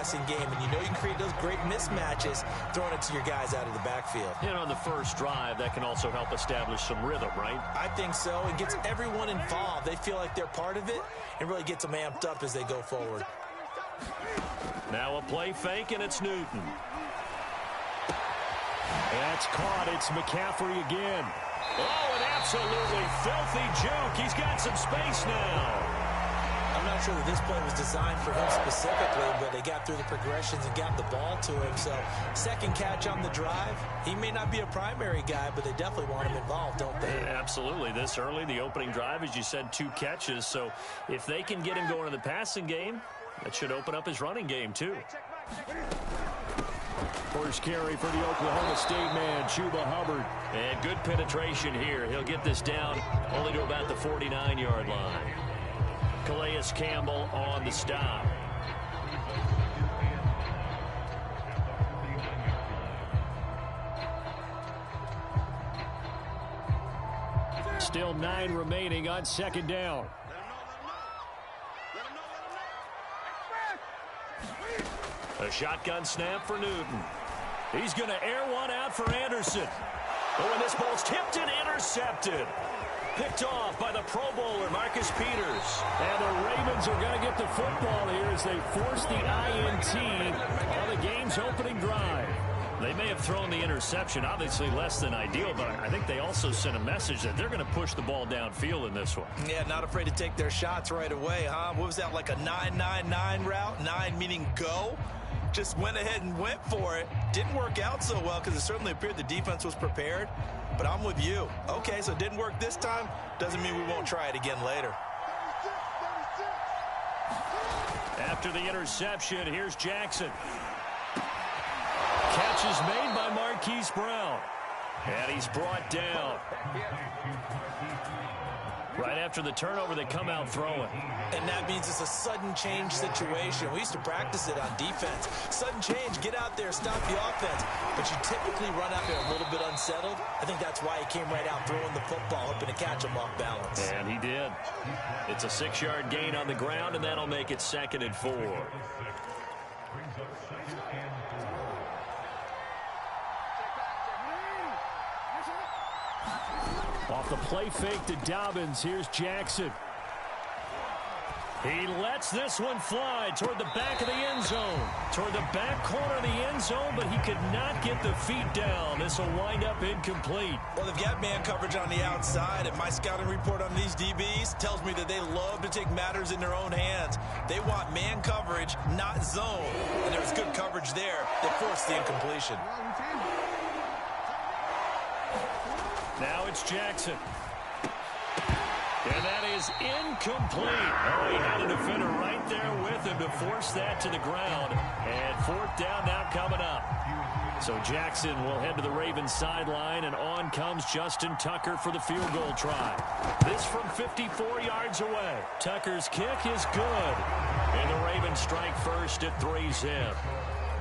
passing game, and you know you can create those great mismatches throwing it to your guys out of the backfield. And on the first drive, that can also help establish some rhythm, right? I think so. It gets everyone involved. They feel like they're part of it and really gets them amped up as they go forward. Now a play fake, and it's Newton. That's caught. It's McCaffrey again. Oh, an absolutely filthy juke. He's got some space now. I'm not sure that this play was designed for him specifically, but they got through the progressions and got the ball to him. So, second catch on the drive. He may not be a primary guy, but they definitely want him involved, don't they? Absolutely. This early, the opening drive, as you said, 2 catches. So, if they can get him going in the passing game, that should open up his running game, too. First carry for the Oklahoma State man, Chuba Hubbard. And good penetration here. He'll get this down only to about the 49-yard line. Calais Campbell on the stop. Still 9 remaining on second down. A shotgun snap for Newton. He's going to air one out for Anderson. Oh, and this ball's tipped and intercepted. Picked off by the Pro Bowler, Marcus Peters. And the Ravens are going to get the football here as they force the INT on the game's opening drive. They may have thrown the interception, obviously less than ideal, but I think they also sent a message that they're going to push the ball downfield in this one. Yeah, not afraid to take their shots right away, huh? What was that, like a 9-9-9 route? 9 meaning go? Just went ahead and went for it. Didn't work out so well because it certainly appeared the defense was prepared. But I'm with you. Okay, so it didn't work this time. Doesn't mean we won't try it again later. After the interception, here's Jackson. Catch is made by Marquise Brown. And he's brought down. Right after the turnover, they come out throwing. And that means it's a sudden change situation. We used to practice it on defense. Sudden change, get out there, stop the offense. But you typically run out there a little bit unsettled. I think that's why he came right out throwing the football, hoping to catch him off balance. And he did. It's a 6-yard gain on the ground, and that'll make it 2nd and 4. Off the play fake to Dobbins. Here's Jackson. He lets this one fly toward the back of the end zone. Toward the back corner of the end zone, but he could not get the feet down. This will wind up incomplete. Well, they've got man coverage on the outside, and my scouting report on these DBs tells me that they love to take matters in their own hands. They want man coverage, not zone. And there was good coverage there that forced the incompletion. Now it's Jackson. And that is incomplete. Oh, he had a defender right there with him to force that to the ground. And 4th down now coming up. So Jackson will head to the Ravens sideline, and on comes Justin Tucker for the field goal try. This from 54 yards away. Tucker's kick is good. And the Ravens strike first at 3-zip.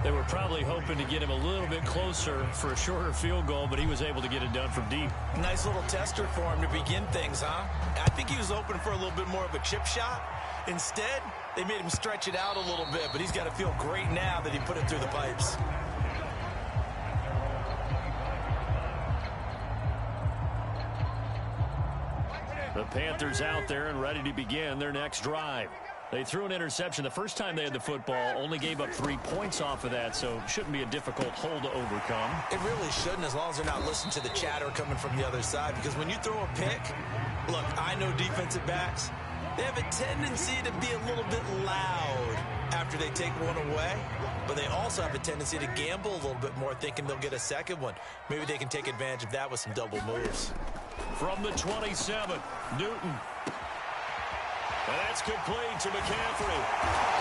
They were probably hoping to get him a little bit closer for a shorter field goal, but he was able to get it done from deep. Nice little tester for him to begin things, huh? I think he was hoping for a little bit more of a chip shot. Instead, they made him stretch it out a little bit, but he's got to feel great now that he put it through the pipes. The Panthers out there and ready to begin their next drive. They threw an interception the first time they had the football, only gave up 3 points off of that, so it shouldn't be a difficult hole to overcome. It really shouldn't, as long as they're not listening to the chatter coming from the other side, because when you throw a pick, look, I know defensive backs, they have a tendency to be a little bit loud after they take one away, but they also have a tendency to gamble a little bit more, thinking they'll get a second one. Maybe they can take advantage of that with some double moves. From the 27, Newton. And that's complete to McCaffrey.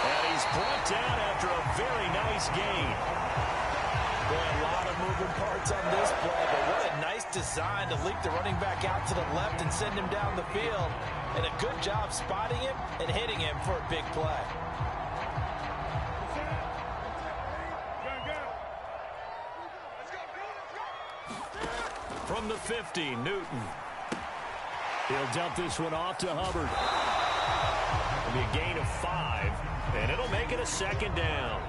And he's brought down after a very nice gain. Boy, a lot of moving parts on this play, but what a nice design to leak the running back out to the left and send him down the field. And a good job spotting him and hitting him for a big play. From the 50, Newton. He'll dump this one off to Hubbard. be a gain of 5, and it'll make it a second down.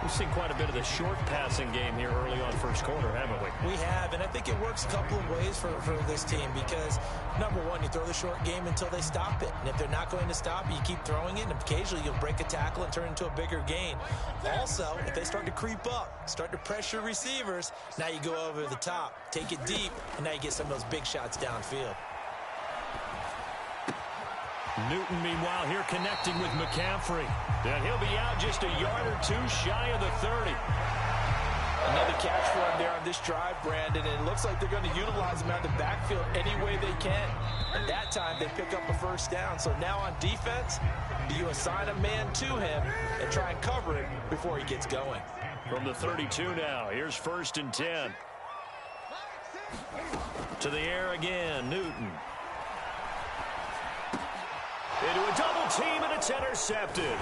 We've seen quite a bit of the short passing game here early on first quarter, haven't we? We have, and I think it works a couple of ways for this team because, number one, you throw the short game until they stop it. And if they're not going to stop it, you keep throwing it, and occasionally you'll break a tackle and turn it into a bigger gain. Also, if they start to creep up, start to pressure receivers, now you go over the top, take it deep, and now you get some of those big shots downfield. Newton, meanwhile, here connecting with McCaffrey. And he'll be out just a yard or two shy of the 30. Another catch for him there on this drive, Brandon. And it looks like they're going to utilize him out of the backfield any way they can. And that time, they pick up a first down. So now on defense, do you assign a man to him and try and cover it before he gets going? From the 32 now, here's 1st and 10. To the air again, Newton. Into a double team, and it's intercepted.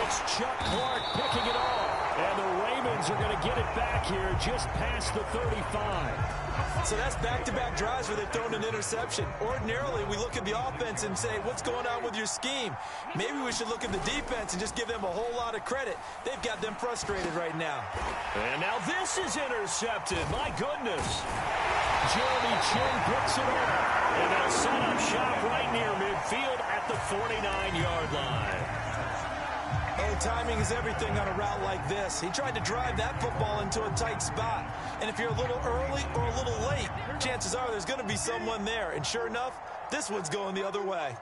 It's Chuck Clark picking it off. And the Ravens are going to get it back here just past the 35. So that's back-to-back drives where they've thrown an interception. Ordinarily, we look at the offense and say, what's going on with your scheme? Maybe we should look at the defense and just give them a whole lot of credit. They've got them frustrated right now. And now this is intercepted. My goodness. Jeremy Chin picks it up. And they'll set up shop right near midfield at the 49-yard line. Oh, timing is everything on a route like this. He tried to drive that football into a tight spot. And if you're a little early or a little late, chances are there's going to be someone there. And sure enough, this one's going the other way.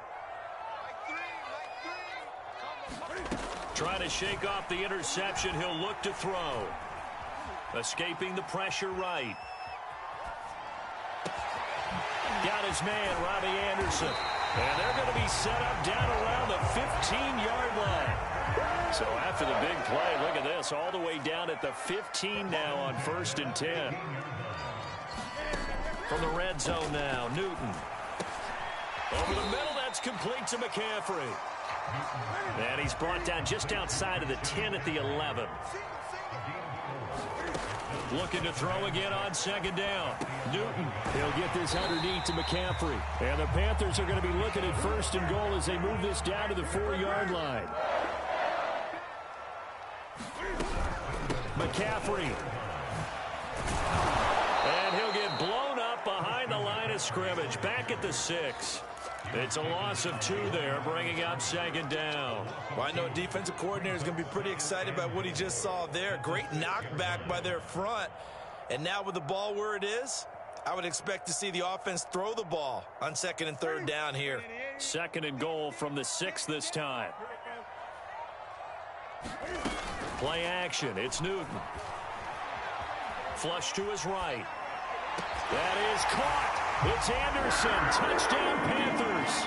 Trying to shake off the interception, he'll look to throw. Escaping the pressure right. Got his man, Robbie Anderson. And they're going to be set up down around the 15-yard line. So after the big play, look at this, all the way down at the 15 now on 1st and 10. From the red zone now, Newton. Over the middle, that's complete to McCaffrey. And he's brought down just outside of the 10 at the 11. Looking to throw again on 2nd down. Newton. He'll get this underneath to McCaffrey. And the Panthers are going to be looking at 1st and goal as they move this down to the 4-yard line. McCaffrey. And he'll get blown up behind the line of scrimmage. Back at the 6. It's a loss of 2 there, bringing up 2nd down. Well, I know defensive coordinator is going to be pretty excited about what he just saw there. Great knockback by their front. And now with the ball where it is, I would expect to see the offense throw the ball on 2nd and 3rd down here. 2nd and goal from the 6 this time. Play action. It's Newton. Flush to his right. That is caught. It's Anderson. Touchdown, Panthers.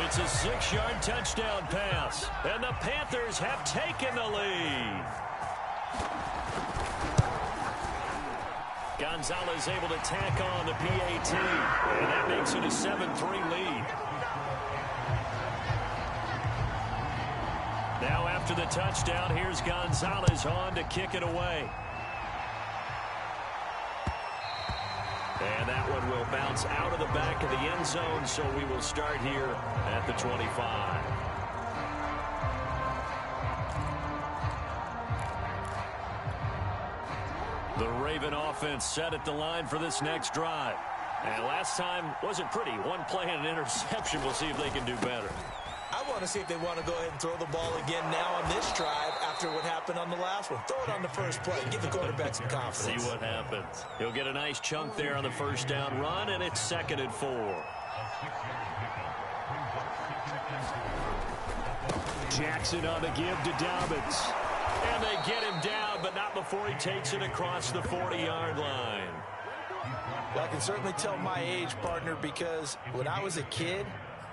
It's a 6-yard touchdown pass. And the Panthers have taken the lead. Gonzalez able to tack on the PAT. And that makes it a 7-3 lead. Now after the touchdown, here's Gonzalez on to kick it away. And that one will bounce out of the back of the end zone, so we will start here at the 25. The Raven offense set at the line for this next drive. And last time wasn't pretty. One play and an interception. We'll see if they can do better. I want to see if they want to go ahead and throw the ball again now on this drive after what happened on the last one. Throw it on the first play. Give the quarterback some confidence. See what happens. He'll get a nice chunk there on the 1st down run, and it's 2nd and 4. Jackson on the give to Dobbins. And they get him down, but not before he takes it across the 40-yard line. Well, I can certainly tell my age, partner, because when I was a kid,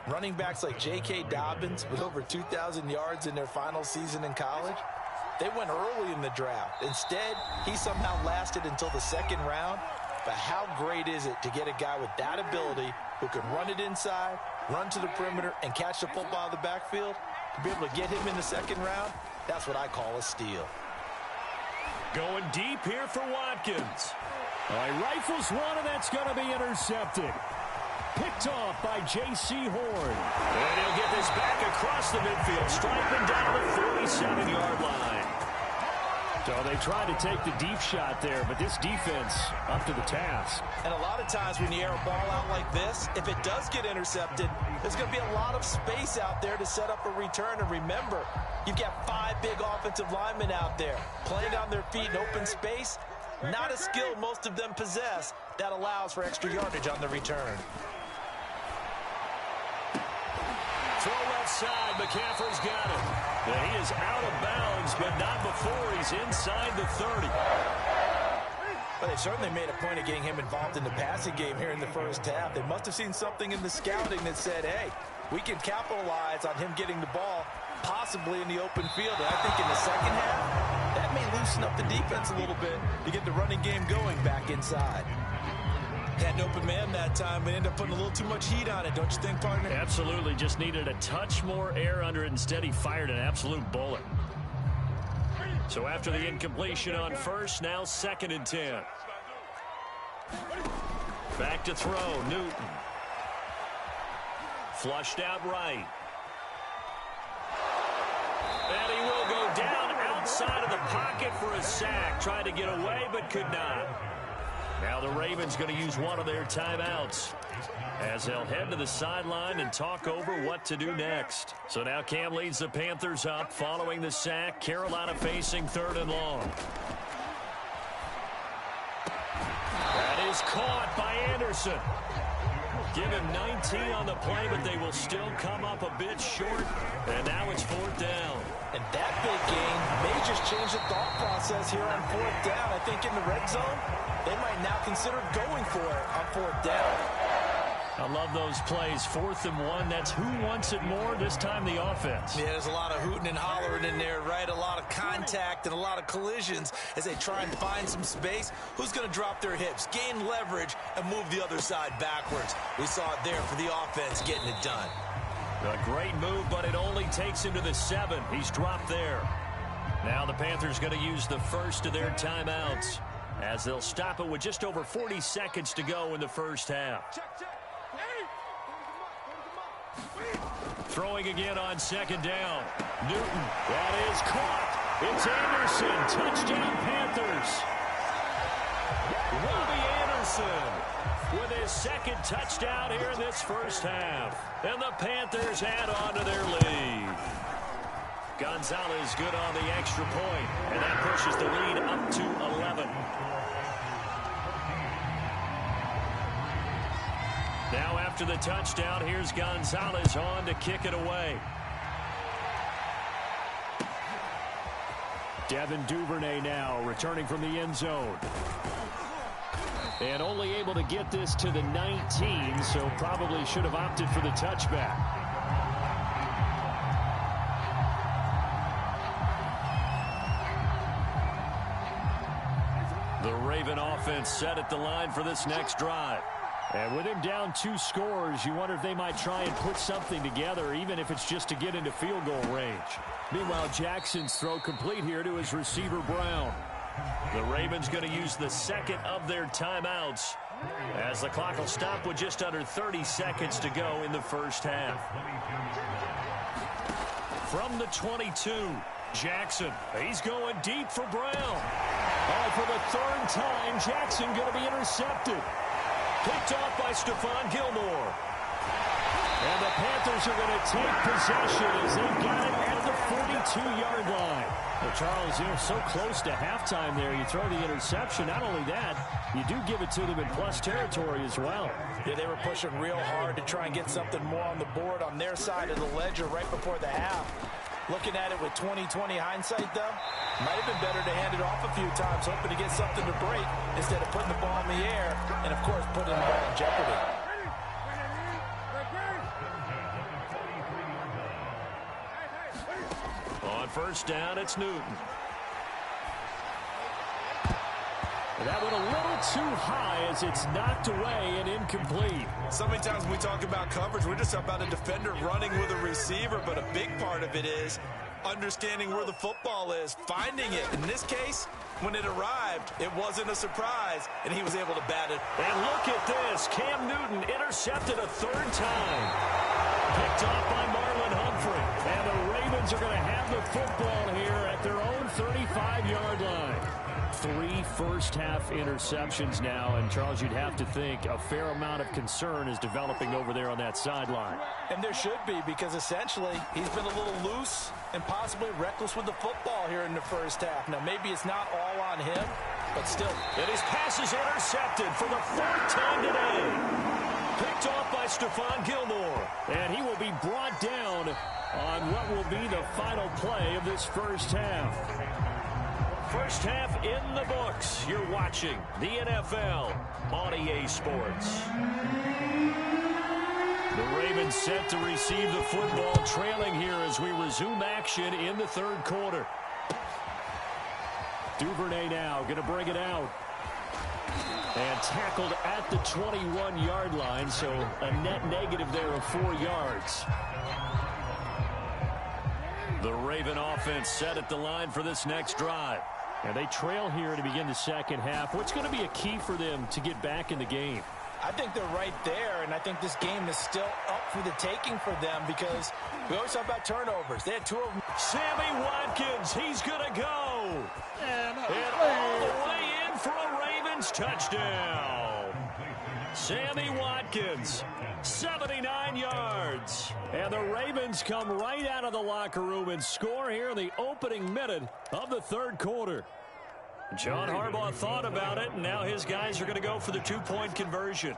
running backs like J.K. Dobbins with over 2,000 yards in their final season in college, they went early in the draft. Instead, he somehow lasted until the 2nd round. But how great is it to get a guy with that ability who can run it inside, run to the perimeter, and catch the football in the backfield? To be able to get him in the 2nd round, that's what I call a steal. Going deep here for Watkins. All right, rifles one, and that's going to be intercepted. Picked off by J.C. Horn. And he'll get this back across the midfield, striping down the 47-yard line. So they tried to take the deep shot there, but this defense up to the task. And a lot of times when you air a ball out like this, if it does get intercepted, there's going to be a lot of space out there to set up a return. And remember, you've got 5 big offensive linemen out there playing on their feet in open space. Not a skill most of them possess that allows for extra yardage on the return. Throw left side, McCaffrey's got it. And he is out of bounds, but not before he's inside the 30. Well, they certainly made a point of getting him involved in the passing game here in the first half. They must have seen something in the scouting that said, hey, we can capitalize on him getting the ball, possibly in the open field. And I think in the second half, that may loosen up the defense a little bit to get the running game going back inside. Had an open man that time, but ended up putting a little too much heat on it, don't you think, partner? Absolutely, just needed a touch more air under it. Instead, he fired an absolute bullet. So after the incompletion on first, now 2nd and 10. Back to throw, Newton. Flushed out right. And he will go down outside of the pocket for a sack. Tried to get away, but could not. Now the Ravens going to use one of their timeouts as they'll head to the sideline and talk over what to do next. So now Cam leads the Panthers up following the sack. Carolina facing 3rd and long. That is caught by Anderson. Give him 19 on the play, but they will still come up a bit short. And now it's 4th down. And that big gain may just change the thought process here on 4th down. I think in the red zone, they might now consider going for it on 4th down. I love those plays. 4th and 1. That's who wants it more. This time the offense. Yeah, there's a lot of hooting and hollering in there, right? A lot of contact and a lot of collisions as they try and find some space. Who's going to drop their hips, gain leverage, and move the other side backwards? We saw it there for the offense getting it done. A great move, but it only takes him to the 7. He's dropped there. Now the Panthers going to use the first of their timeouts as they'll stop it with just over 40 seconds to go in the first half. Throwing again on 2nd down. Newton. That is caught. It's Anderson. Touchdown, Panthers. Robbie Anderson with his 2nd touchdown here in this first half. And the Panthers add on to their lead. Gonzalez good on the extra point, and that pushes the lead up to 11. Now after the touchdown, here's Gonzalez on to kick it away. Devin Duvernay now returning from the end zone. And only able to get this to the 19, so probably should have opted for the touchback. The Raven offense set at the line for this next drive. And with him down 2 scores, you wonder if they might try and put something together, even if it's just to get into field goal range. Meanwhile, Jackson's throw complete here to his receiver, Brown. The Ravens going to use the 2nd of their timeouts as the clock will stop with just under 30 seconds to go in the first half. From the 22, Jackson. He's going deep for Brown. Oh, for the 3rd time, Jackson going to be intercepted. Picked off by Stephon Gilmore. And the Panthers are going to take possession as they've got it at the 42-yard line. Well, Charles, you know, so close to halftime there. You throw the interception. Not only that, you do give it to them in plus territory as well. Yeah, they were pushing real hard to try and get something more on the board on their side of the ledger right before the half. Looking at it with 20/20 hindsight, though, might have been better to hand it off a few times, hoping to get something to break instead of putting the ball in the air and, of course, putting the ball in jeopardy. On 1st down, it's Newton. That went a little too high as it's knocked away and incomplete. So many times when we talk about coverage, we're just about a defender running with a receiver, but a big part of it is understanding where the football is, finding it. In this case, when it arrived, it wasn't a surprise, and he was able to bat it. And look at this. Cam Newton intercepted a third time. Picked off by Marlon Humphrey. And the Ravens are going to have the football here at their own 35-yard line. 3 first-half interceptions now, and Charles, you'd have to think a fair amount of concern is developing over there on that sideline. And there should be, because essentially he's been a little loose and possibly reckless with the football here in the first half. Now, maybe it's not all on him, but still. And his pass is intercepted for the 4th time today. Picked off by Stephon Gilmore. And he will be brought down on what will be the final play of this first half. First half in the books. You're watching the NFL on EA Sports. The Ravens set to receive the football, trailing here as we resume action in the third quarter. Duvernay now going to bring it out. And tackled at the 21-yard line, so a net negative there of 4 yards. The Raven offense set at the line for this next drive. And they trail here to begin the second half. What's going to be a key for them to get back in the game? I think they're right there, and I think this game is still up for the taking for them because we always talk about turnovers. They had 2 of them. Sammy Watkins, he's going to go. And all the way in for a Ravens touchdown. Sammy Watkins, 79 yards. And the Ravens come right out of the locker room and score here in the opening minute of the third quarter. John Harbaugh thought about it, and now his guys are going to go for the 2-point conversion.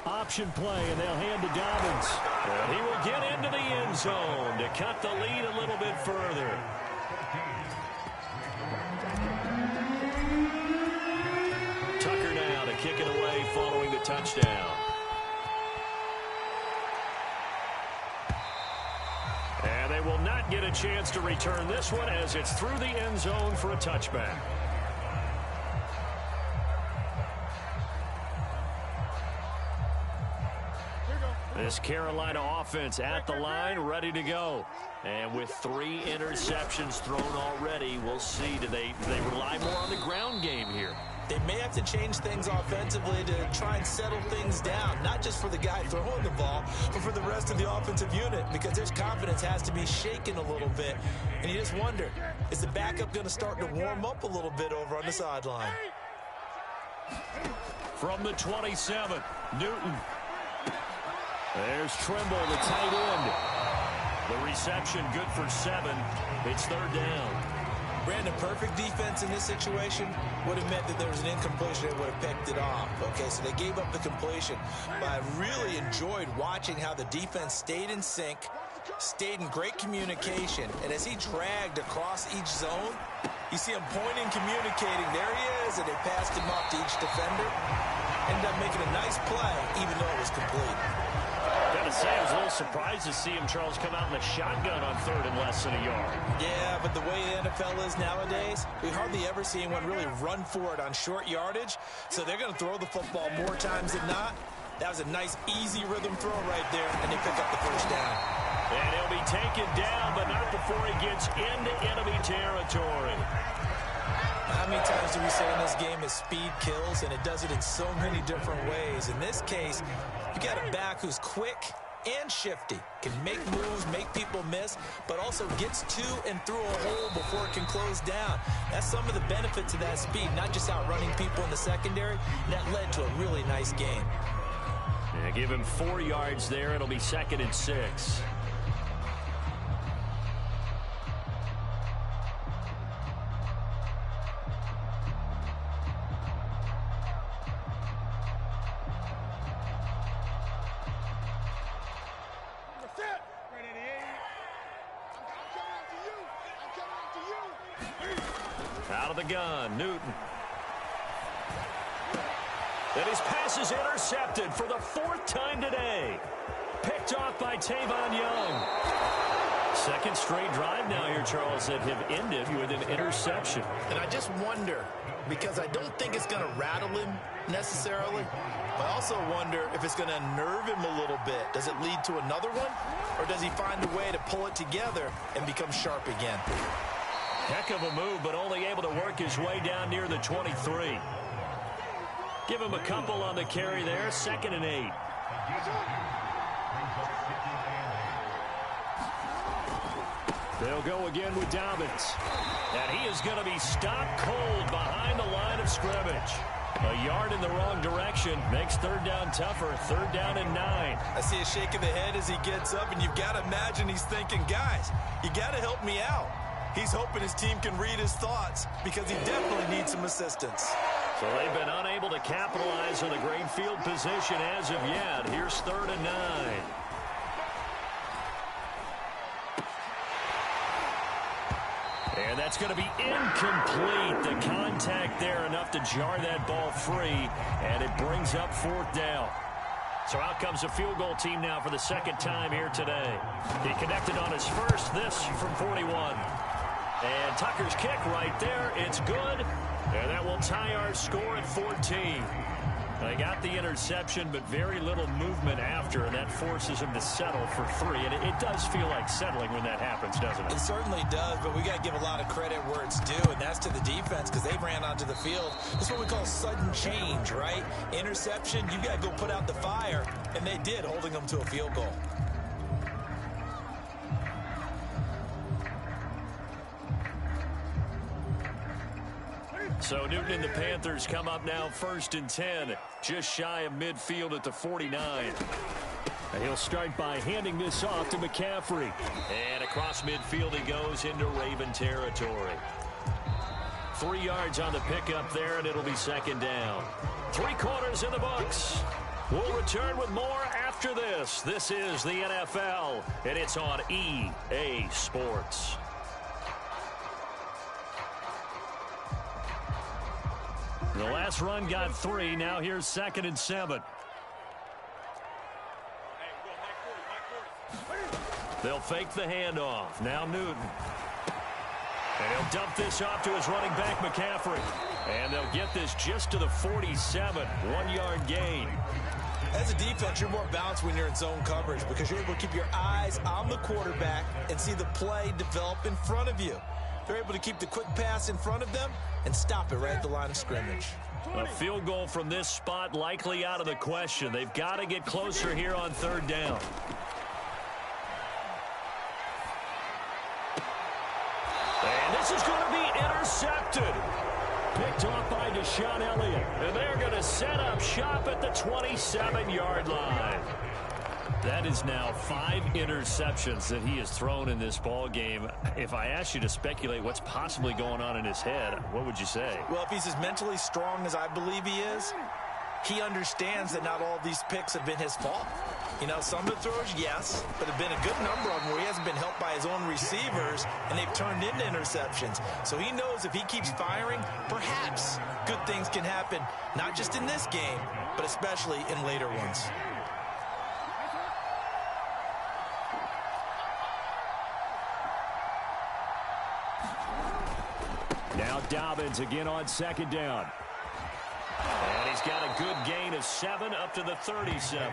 Option play, and they'll hand to Dobbins. And he will get into the end zone to cut the lead a little bit further. Tucker now to kick it away following the touchdown. And they will not get a chance to return this one as it's through the end zone for a touchback. This Carolina offense at the line, ready to go. And with 3 interceptions thrown already, we'll see. Do they rely more on the ground game here? They may have to change things offensively to try and settle things down, not just for the guy throwing the ball, but for the rest of the offensive unit, because their confidence has to be shaken a little bit. And you just wonder, is the backup going to start to warm up a little bit over on the sideline? From the 27, Newton. There's Trimble, the tight end. The reception good for 7. It's third down. Brandon, perfect defense in this situation would have meant that there was an incompletion that would have picked it off. Okay, so they gave up the completion. But I really enjoyed watching how the defense stayed in sync, stayed in great communication, and as he dragged across each zone, you see him pointing, communicating. There he is, and they passed him off to each defender. Ended up making a nice play, even though it was complete. Gotta say, I was a little surprised to see him, Charles, come out in the shotgun on third and less than a yard. Yeah, but the way the NFL is nowadays, we hardly ever see anyone really run for it on short yardage. So they're going to throw the football more times than not. That was a nice, easy rhythm throw right there, and they pick up the first down. And he'll be taken down, but not before he gets into enemy territory. How many times do we say in this game is speed kills, and it does it in so many different ways. In this case, you got a back who's quick and shifty, can make moves, make people miss, but also gets to and through a hole before it can close down. That's some of the benefits of that speed, not just outrunning people in the secondary. That led to a really nice game. Yeah, give him 4 yards there. It'll be 2nd and 6. Out of the gun, Newton. And his pass is intercepted for the 4th time today. Picked off by Tavon Young. Second straight drive now here, Charles, that have ended with an interception. And I just wonder, because I don't think it's going to rattle him necessarily, but I also wonder if it's going to unnerve him a little bit. Does it lead to another one, or does he find a way to pull it together and become sharp again? Heck of a move, but only able to work his way down near the 23. Give him a couple on the carry there, 2nd and 8. They'll go again with Dobbins. And he is going to be stopped cold behind the line of scrimmage. A yard in the wrong direction makes 3rd down tougher. 3rd down and 9. I see a shake of the head as he gets up, and you've got to imagine he's thinking, guys, you got to help me out. He's hoping his team can read his thoughts because he definitely needs some assistance. So they've been unable to capitalize on the great field position as of yet. Here's 3rd and 9. And that's going to be incomplete. The contact there enough to jar that ball free, and it brings up 4th down. So out comes the field goal team now for the 2nd time here today. He connected on his first, this from 41. And Tucker's kick right there. It's good. And that will tie our score at 14. They got the interception, but very little movement after, and that forces him to settle for 3. And it does feel like settling when that happens, doesn't it? It certainly does, but we got to give a lot of credit where it's due, and that's to the defense because they ran onto the field. That's what we call sudden change, right? Interception, you got to go put out the fire, and they did, holding them to a field goal. So Newton and the Panthers come up now 1st and 10, just shy of midfield at the 49. And he'll start by handing this off to McCaffrey. And across midfield he goes into Raven territory. 3 yards on the pickup there, and it'll be 2nd down. 3 quarters in the books. We'll return with more after this. This is the NFL, and it's on EA Sports. The last run got 3. Now here's 2nd and 7. They'll fake the handoff. Now Newton. And he'll dump this off to his running back, McCaffrey. And they'll get this just to the 47. 1-yard gain. As a defense, you're more balanced when you're in zone coverage because you're able to keep your eyes on the quarterback and see the play develop in front of you. They're able to keep the quick pass in front of them and stop it right at the line of scrimmage. A field goal from this spot likely out of the question. They've got to get closer here on 3rd down. And this is going to be intercepted. Picked off by Deshaun Elliott. And they're going to set up shop at the 27-yard line. That is now 5 interceptions that he has thrown in this ball game. If I asked you to speculate what's possibly going on in his head, what would you say? Well, if he's as mentally strong as I believe he is, he understands that not all these picks have been his fault. You know, some of the throws, yes, but there have been a good number of them where he hasn't been helped by his own receivers, and they've turned into interceptions. So he knows if he keeps firing, perhaps good things can happen, not just in this game, but especially in later ones. Now Dobbins again on 2nd down. And he's got a good gain of 7 up to the 37.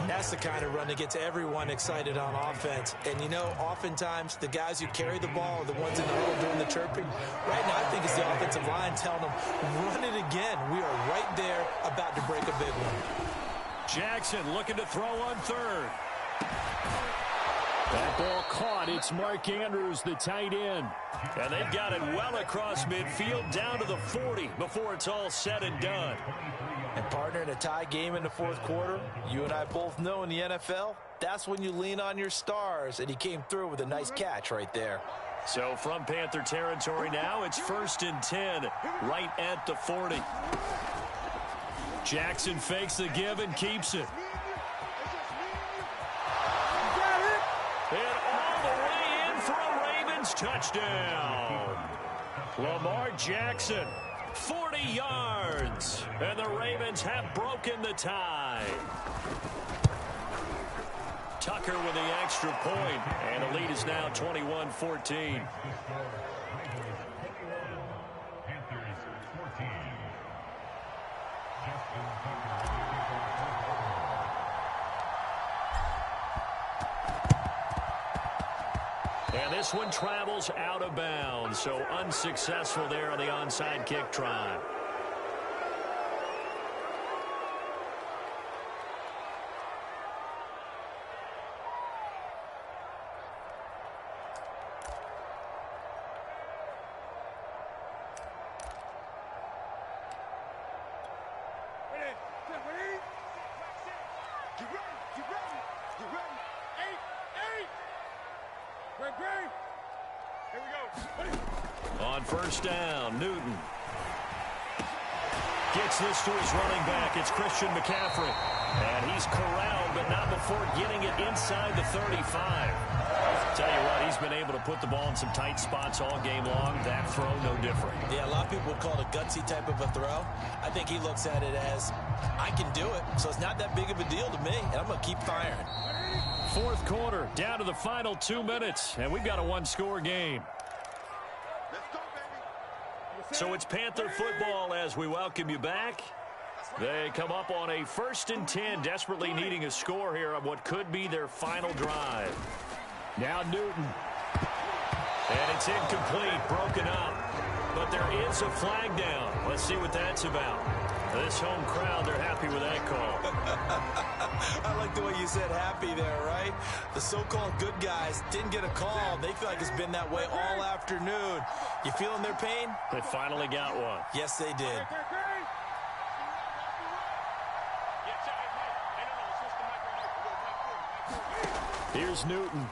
That's the kind of run that gets everyone excited on offense. And, you know, oftentimes the guys who carry the ball are the ones in the huddle doing the chirping. Right now, I think it's the offensive line telling them, run it again. We are right there about to break a big one. Jackson looking to throw on 3rd. That ball caught. It's Mark Andrews, the tight end. And they've got it well across midfield down to the 40 before it's all said and done. And partner, in a tie game in the 4th quarter, you and I both know in the NFL, that's when you lean on your stars. And he came through with a nice catch right there. So from Panther territory now, it's 1st and 10 right at the 40. Jackson fakes the give and keeps it. And all the way in for a Ravens touchdown. Lamar Jackson, 40 yards. And the Ravens have broken the tie. Tucker with the extra point, and the lead is now 21-14. And this one travels out of bounds, so unsuccessful there on the onside kick try. On first down, Newton gets this to his running back. It's Christian McCaffrey. And he's corralled, but not before getting it inside the 35. Tell you what, he's been able to put the ball in some tight spots all game long. That throw, no different. Yeah, a lot of people would call it a gutsy type of a throw. I think he looks at it as, I can do it, so it's not that big of a deal to me, and I'm going to keep firing. Fourth quarter, down to the final 2 minutes, and we've got a one-score game. So it's Panther football as we welcome you back. They come up on a 1st and 10, desperately needing a score here on what could be their final drive. Now Newton. And it's incomplete, broken up. But there is a flag down. Let's see what that's about. This home crowd, they're happy with that call. I like the way you said happy there, right? The so-called good guys didn't get a call. They feel like it's been that way all afternoon. You feeling their pain? They finally got one. Yes, they did. Here's Newton.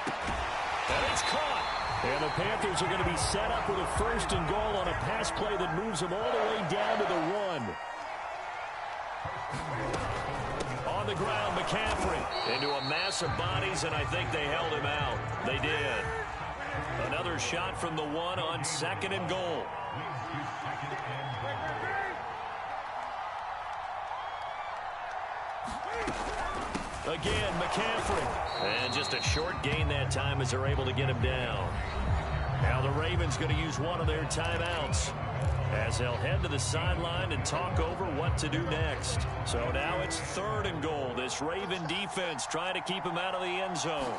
And it's caught. And the Panthers are going to be set up with a 1st and goal on a pass play that moves them all the way down to the 1. On the ground, McCaffrey into a mass of bodies, and I think they held him out. They did. Another shot from the 1 on 2nd and goal. Again, McCaffrey. And just a short gain that time as they're able to get him down. Now the Ravens going to use one of their timeouts as they'll head to the sideline and talk over what to do next. So now it's 3rd and goal. This Raven defense trying to keep him out of the end zone.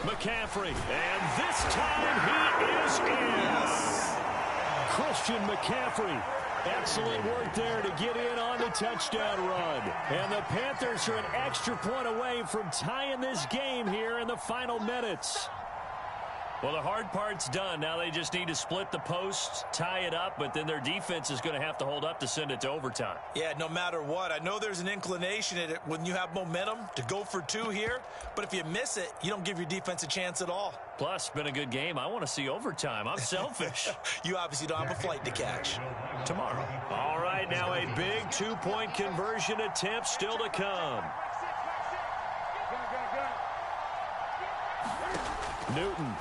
McCaffrey, and this time he is in. Christian McCaffrey. Excellent work there to get in on the touchdown run. And the Panthers are an extra point away from tying this game here in the final minutes. Well, the hard part's done. Now they just need to split the posts, tie it up, but then their defense is going to have to hold up to send it to overtime. Yeah, no matter what. I know there's an inclination in it when you have momentum to go for 2 here, but if you miss it, you don't give your defense a chance at all. Plus, it's been a good game. I want to see overtime. I'm selfish. You obviously don't have a flight to catch. Tomorrow. All right, now a big 2-point conversion attempt still to come. Newton.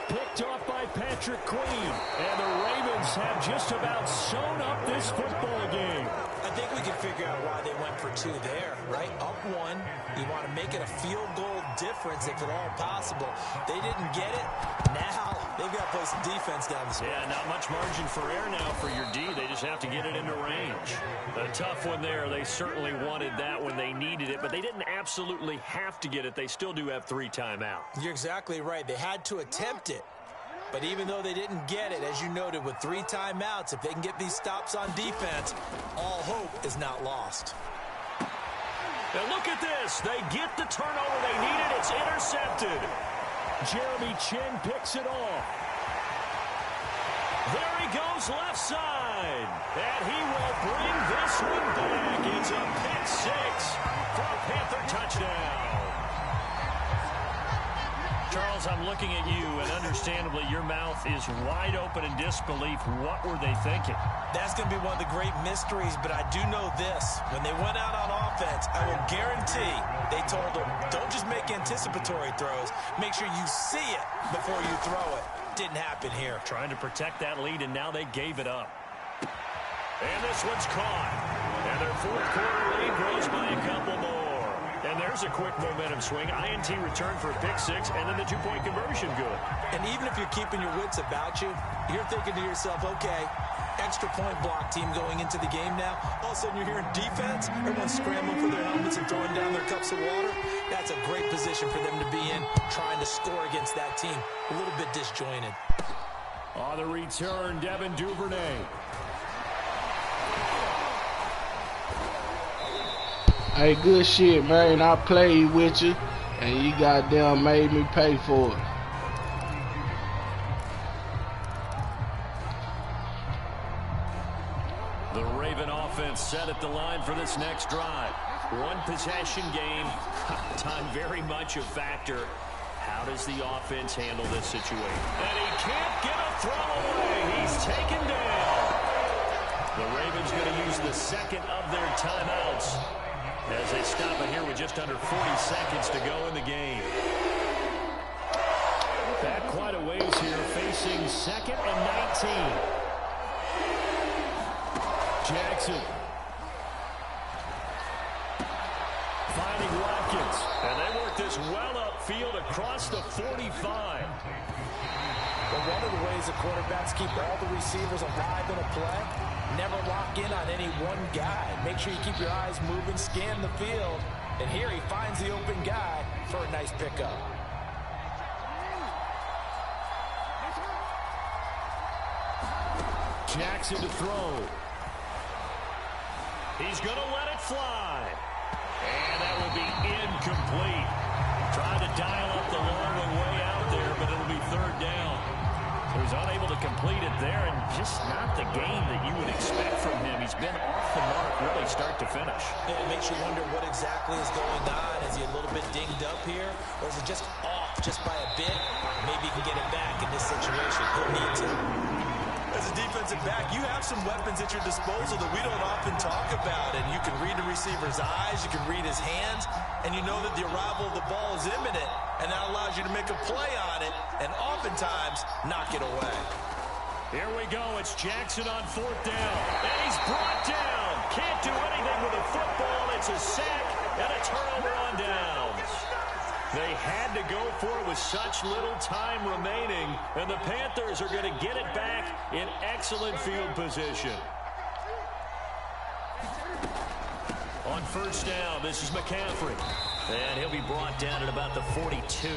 Picked off by Patrick Queen. And the Ravens have just about sewn up this football game. I think we can figure out why they went for 2 there, right? Up 1. You want to make it a field goal difference if at all possible. They didn't get it. Now they've got to play some defense down the stretch. Yeah, not much margin for error now for your D. They just have to get it into range. A tough one there. They certainly wanted that when they needed it, but they didn't absolutely have to get it. They still do have 3 timeouts. You're exactly right. They had to attempt it. But even though they didn't get it, as you noted, with 3 timeouts, if they can get these stops on defense, all hope is not lost. Now look at this. They get the turnover they needed. It's intercepted. Jeremy Chin picks it off. There he goes left side. And he will bring this one back. It's a pick 6 for a Panther touchdown. Charles, I'm looking at you, and understandably, your mouth is wide open in disbelief. What were they thinking? That's going to be one of the great mysteries, but I do know this. When they went out on offense, I will guarantee they told them, don't just make anticipatory throws. Make sure you see it before you throw it. Didn't happen here. Trying to protect that lead, and now they gave it up. And this one's caught. And their fourth quarter lead grows by a couple more. And there's a quick momentum swing. INT return for a pick six, and then the two-point conversion good. And even if you're keeping your wits about you, you're thinking to yourself, okay, extra point block team going into the game now. All of a sudden you're hearing defense. Everyone's scrambling for their helmets and throwing down their cups of water. That's a great position for them to be in, trying to score against that team. A little bit disjointed. On the return, Devin Duvernay. Hey, good shit, man. I played with you, and you goddamn made me pay for it. The Raven offense set at the line for this next drive. One possession game. Time very much a factor. How does the offense handle this situation? And he can't get a throw away. He's taken down. The Ravens going to use the second of their timeouts as they stop it here with just under 40 seconds to go in the game. Back quite a ways here, facing second and 19. Jackson. Finding Watkins. And they work this well upfield across the 45. Well, one of the ways the quarterbacks keep all the receivers alive in a play, never lock in on any one guy. Make sure you keep your eyes moving, scan the field. And here he finds the open guy for a nice pickup. Jackson to throw. He's going to let it fly. And that will be incomplete. Trying to dial up the long one way out there, but it'll be third down. So he's unable to complete it there, and just not the game that you would expect from him. He's been off the mark really start to finish. It makes you wonder what exactly is going on. Is he a little bit dinged up here, or is it just off just by a bit? Maybe he can get it back in this situation. He'll need to. As a defensive back, you have some weapons at your disposal that we don't often talk about. And you can read the receiver's eyes, you can read his hands, and you know that the arrival of the ball is imminent. And that allows you to make a play on it and oftentimes knock it away. Here we go. It's Jackson on fourth down. And he's brought down. Can't do anything with a football. It's a sack and a turnover on downs. They had to go for it with such little time remaining, and the Panthers are going to get it back in excellent field position. On first down, this is McCaffrey, and he'll be brought down at about the 42.